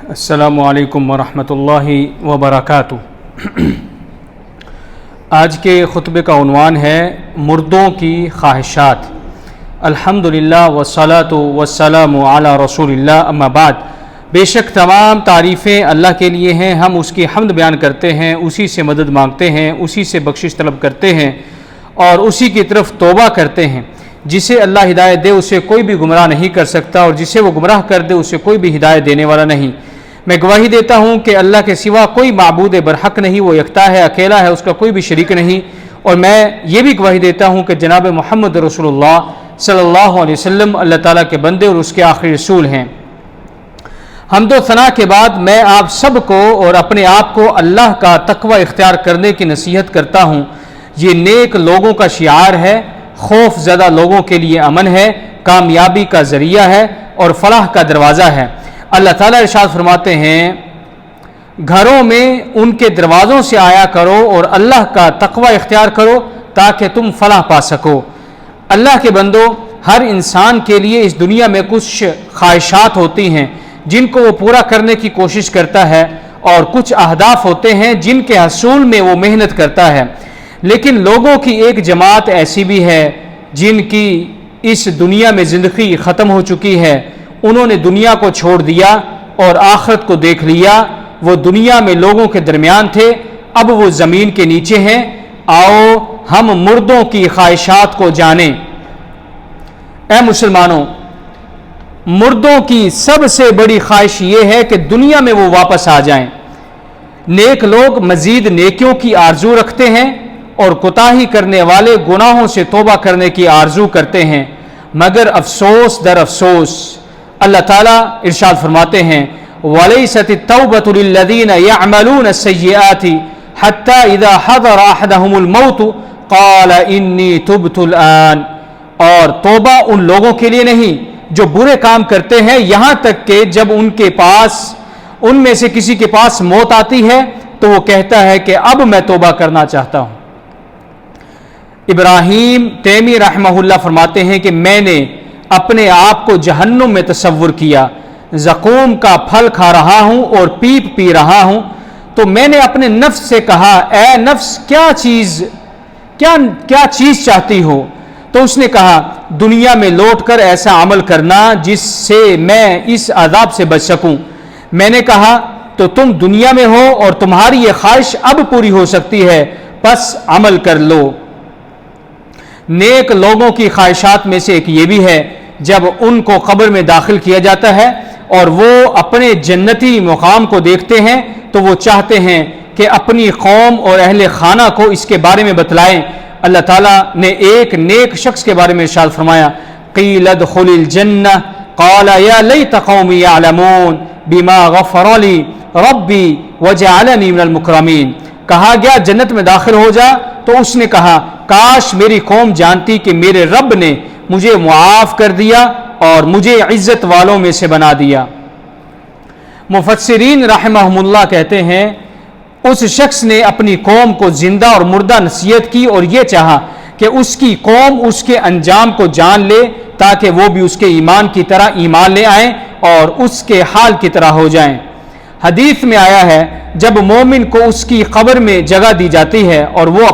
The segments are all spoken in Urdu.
السلام علیکم ورحمۃ اللہ وبرکاتہ۔ آج کے خطبے کا عنوان ہے مردوں کی خواہشات۔ الحمدللہ والصلاۃ والسلام علی رسول اللہ، اما بعد۔ بے شک تمام تعریفیں اللہ کے لیے ہیں، ہم اس کی حمد بیان کرتے ہیں، اسی سے مدد مانگتے ہیں، اسی سے بخشش طلب کرتے ہیں اور اسی کی طرف توبہ کرتے ہیں۔ جسے اللہ ہدایت دے اسے کوئی بھی گمراہ نہیں کر سکتا، اور جسے وہ گمراہ کر دے اسے کوئی بھی ہدایت دینے والا نہیں۔ میں گواہی دیتا ہوں کہ اللہ کے سوا کوئی معبود برحق نہیں، وہ یکتا ہے، اکیلا ہے، اس کا کوئی بھی شریک نہیں۔ اور میں یہ بھی گواہی دیتا ہوں کہ جناب محمد رسول اللہ صلی اللہ علیہ وسلم اللہ تعالیٰ کے بندے اور اس کے آخری رسول ہیں۔ حمد و ثنا کے بعد میں آپ سب کو اور اپنے آپ کو اللہ کا تقوی اختیار کرنے کی نصیحت کرتا ہوں۔ یہ نیک لوگوں کا شعار ہے، خوف زدہ لوگوں کے لیے امن ہے، کامیابی کا ذریعہ ہے اور فلاح کا دروازہ ہے۔ اللہ تعالیٰ ارشاد فرماتے ہیں، گھروں میں ان کے دروازوں سے آیا کرو اور اللہ کا تقوی اختیار کرو تاکہ تم فلاح پا سکو۔ اللہ کے بندو، ہر انسان کے لیے اس دنیا میں کچھ خواہشات ہوتی ہیں جن کو وہ پورا کرنے کی کوشش کرتا ہے، اور کچھ اہداف ہوتے ہیں جن کے حصول میں وہ محنت کرتا ہے۔ لیکن لوگوں کی ایک جماعت ایسی بھی ہے جن کی اس دنیا میں زندگی ختم ہو چکی ہے۔ انہوں نے دنیا کو چھوڑ دیا اور آخرت کو دیکھ لیا۔ وہ دنیا میں لوگوں کے درمیان تھے، اب وہ زمین کے نیچے ہیں۔ آؤ ہم مردوں کی خواہشات کو جانیں۔ اے مسلمانوں، مردوں کی سب سے بڑی خواہش یہ ہے کہ دنیا میں وہ واپس آ جائیں۔ نیک لوگ مزید نیکیوں کی آرزو رکھتے ہیں اور کوتاہی کرنے والے گناہوں سے توبہ کرنے کی آرزو کرتے ہیں، مگر افسوس در افسوس اللہ تعالیٰ ارشاد فرماتے ہیں، وَلَيْسَتِ التَّوْبَةُ لِلَّذِينَ يَعْمَلُونَ السَّيِّئَاتِ حَتَّى إِذَا حَضَرَ أَحَدَهُمُ الْمَوْتُ قَالَ إِنِّي تُبْتُ الْآنَ۔ اور توبہ ان لوگوں کے لیے نہیں جو برے کام کرتے ہیں یہاں تک کہ جب ان میں سے کسی کے پاس موت آتی ہے تو وہ کہتا ہے کہ اب میں توبہ کرنا چاہتا ہوں۔ ابراہیم تیمی رحمہ اللہ فرماتے ہیں کہ میں نے اپنے آپ کو جہنم میں تصور کیا، زقوم کا پھل کھا رہا ہوں اور پیپ پی رہا ہوں، تو میں نے اپنے نفس سے کہا، اے نفس کیا چیز چاہتی ہو؟ تو اس نے کہا، دنیا میں لوٹ کر ایسا عمل کرنا جس سے میں اس عذاب سے بچ سکوں۔ میں نے کہا، تو تم دنیا میں ہو اور تمہاری یہ خواہش اب پوری ہو سکتی ہے، پس عمل کر لو۔ نیک لوگوں کی خواہشات میں سے ایک یہ بھی ہے، جب ان کو قبر میں داخل کیا جاتا ہے اور وہ اپنے جنتی مقام کو دیکھتے ہیں تو وہ چاہتے ہیں کہ اپنی قوم اور اہل خانہ کو اس کے بارے میں بتلائیں۔ اللہ تعالیٰ نے ایک نیک شخص کے بارے میں ارشاد فرمایا، قیل ادخل الجنہ قال یا لیت قومی یعلمون بما غفر لی ربی وجعلنی من المکرمین۔ کہا گیا جنت میں داخل ہو جا تو اس نے کہا، کاش میری قوم جانتی کہ میرے رب نے مجھے معاف کر دیا اور مجھے عزت والوں میں سے بنا دیا۔ مفسرین رحمہم اللہ کہتے ہیں، اس شخص نے اپنی قوم کو زندہ اور مردہ نصیحت کی اور یہ چاہا کہ اس کی قوم اس کے انجام کو جان لے تاکہ وہ بھی اس کے ایمان کی طرح ایمان لے آئیں اور اس کے حال کی طرح ہو جائیں۔ حدیث میں آیا ہے، جب مومن کو اس کی قبر میں جگہ دی جاتی ہے اور وہ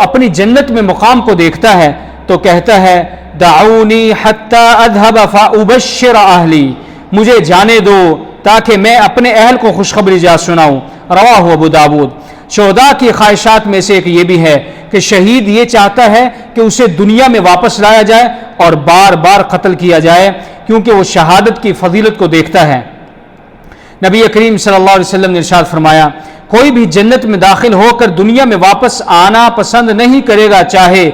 اپنی جنت میں مقام کو دیکھتا ہے تو کہتا ہے، دعونی حتی اذهب فابشر اہلی، مجھے جانے دو تاکہ میں اپنے اہل کو خوشخبری جا سناؤں۔ رواہ ابو داود۔ شہداء کی خواہشات میں سے ایک یہ بھی ہے کہ شہید یہ چاہتا ہے کہ اسے دنیا میں واپس لایا جائے اور بار بار قتل کیا جائے، کیونکہ وہ شہادت کی فضیلت کو دیکھتا ہے۔ نبی کریم صلی اللہ علیہ وسلم نے ارشاد فرمایا، کوئی بھی جنت میں داخل ہو کر دنیا میں واپس آنا پسند نہیں کرے گا، چاہے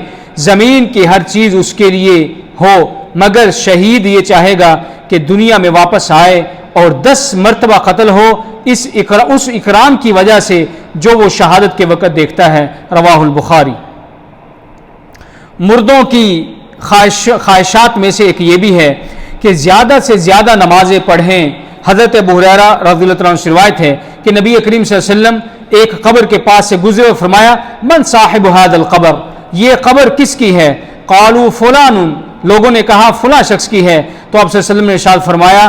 زمین کی ہر چیز اس کے لیے ہو، مگر شہید یہ چاہے گا کہ دنیا میں واپس آئے اور 10 مرتبہ قتل ہو اس اکرام کی وجہ سے جو وہ شہادت کے وقت دیکھتا ہے۔ رواہ البخاری۔ مردوں کی خواہشات میں سے ایک یہ بھی ہے کہ زیادہ سے زیادہ نمازیں پڑھیں۔ حضرت ابو ہریرہ رضی اللہ عنہ سے روایت ہے کہ نبی کریم صلی اللہ علیہ وسلم ایک قبر کے پاس سے گزرے اور فرمایا، من صاحب هذا القبر، یہ قبر کس کی ہے؟ قالوا فلان، لوگوں نے کہا فلاں شخص کی ہے۔ تو آپ صلی اللہ علیہ وسلم نے ارشاد فرمایا،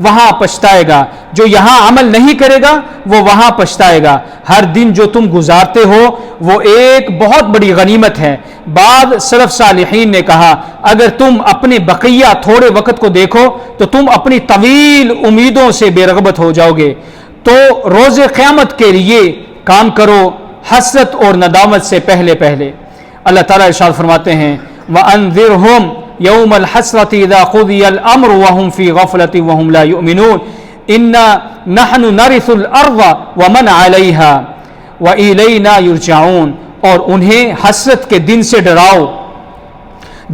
وہاں پچھتائے گا، جو یہاں عمل نہیں کرے گا وہ وہاں پچھتائے گا۔ ہر دن جو تم گزارتے ہو وہ ایک بہت بڑی غنیمت ہے۔ بعد سلف صالحین نے کہا اگر تم اپنے بقیہ تھوڑے وقت کو دیکھو تو تم اپنی طویل امیدوں سے بے رغبت ہو جاؤ گے، تو روز قیامت کے لیے کام کرو حسرت اور ندامت سے پہلے پہلے۔ اللہ تعالیٰ ارشاد فرماتے ہیں وَأَنذِرْهُمْ يَوْمَ الْحَسْرَةِ إِذَا قُضِيَ الْأَمْرُ وَهُمْ فِي غَفْلَةٍ وَهُمْ لَا يُؤْمِنُونَ إِنَّا نَحْنُ نَرِثُ الْأَرْضَ وَمَنْ عَلَيْهَا وَإِلَيْنَا يُرْجَعُونَ، اور انہیں حسرت کے دن سے ڈراؤ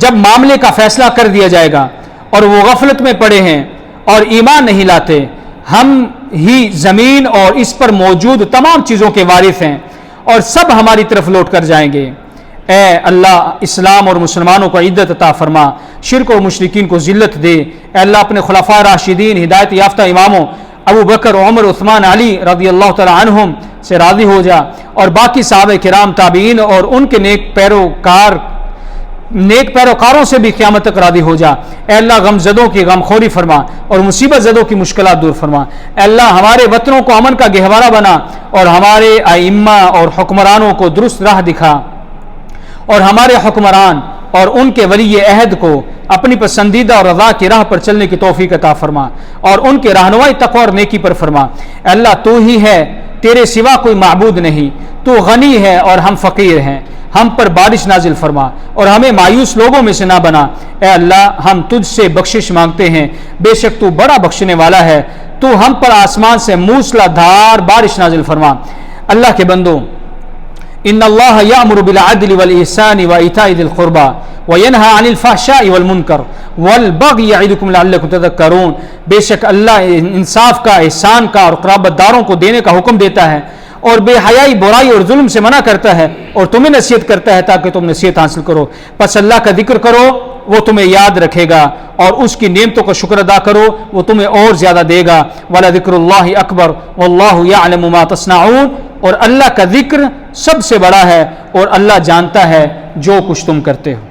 جب معاملے کا فیصلہ کر دیا جائے گا اور وہ غفلت میں پڑے ہیں اور ایمان نہیں لاتے، ہم ہی زمین اور اس پر موجود تمام چیزوں کے وارث ہیں اور سب ہماری طرف لوٹ کر جائیں گے۔ اے اللہ اسلام اور مسلمانوں کو عزت عطا فرما، شرک اور مشرکین کو ذلت دے۔ اے اللہ اپنے خلفاء راشدین ہدایت یافتہ اماموں ابو بکر، عمر، عثمان، علی رضی اللہ تعالی عنہم سے راضی ہو جا، اور باقی صحابہ کرام، تابعین اور ان کے نیک پیروکاروں سے بھی قیامت تک راضی ہو جا۔ اے اللہ غم زدوں کی غم خوری فرما اور مصیبت زدوں کی مشکلات دور فرما۔ اے اللہ ہمارے وطنوں کو امن کا گہوارہ بنا اور ہمارے ائمہ اور حکمرانوں کو درست راہ دکھا، اور ہمارے حکمران اور ان کے ولی عہد کو اپنی پسندیدہ اور رضا کی راہ پر چلنے کی توفیق عطا فرما اور ان کے رہنمائی تقوی اور نیکی پر فرما۔ اے اللہ تو ہی ہے، تیرے سوا کوئی معبود نہیں، تو غنی ہے اور ہم فقیر ہیں، ہم پر بارش نازل فرما اور ہمیں مایوس لوگوں میں سے نہ بنا۔ اے اللہ ہم تجھ سے بخشش مانگتے ہیں، بے شک تو بڑا بخشنے والا ہے، تو ہم پر آسمان سے موسلا دھار بارش نازل فرما۔ اللہ کے بندو، ان اللہ یأمر بالعدل والإحسان وإیتاء ذی القربى وینہی عن الفحشاء والمنکر والبغی یعظکم لعلکم تذکرون، بے شک اللہ انصاف کا، احسان کا اور قرابت داروں کو دینے کا حکم دیتا ہے اور بے حیائی، برائی اور ظلم سے منع کرتا ہے اور تمہیں نصیحت کرتا ہے تاکہ تم نصیحت حاصل کرو۔ پس اللہ کا ذکر کرو، وہ تمہیں یاد رکھے گا، اور اس کی نعمتوں کا شکر ادا کرو، وہ تمہیں اور زیادہ دے گا۔ وَلَذِكْرُ اللَّهِ أَكْبَرُ وَاللَّهُ يَعْلَمُ مَا تَصْنَعُونَ، اور اللہ کا ذکر سب سے بڑا ہے اور اللہ جانتا ہے جو کچھ تم کرتے ہو۔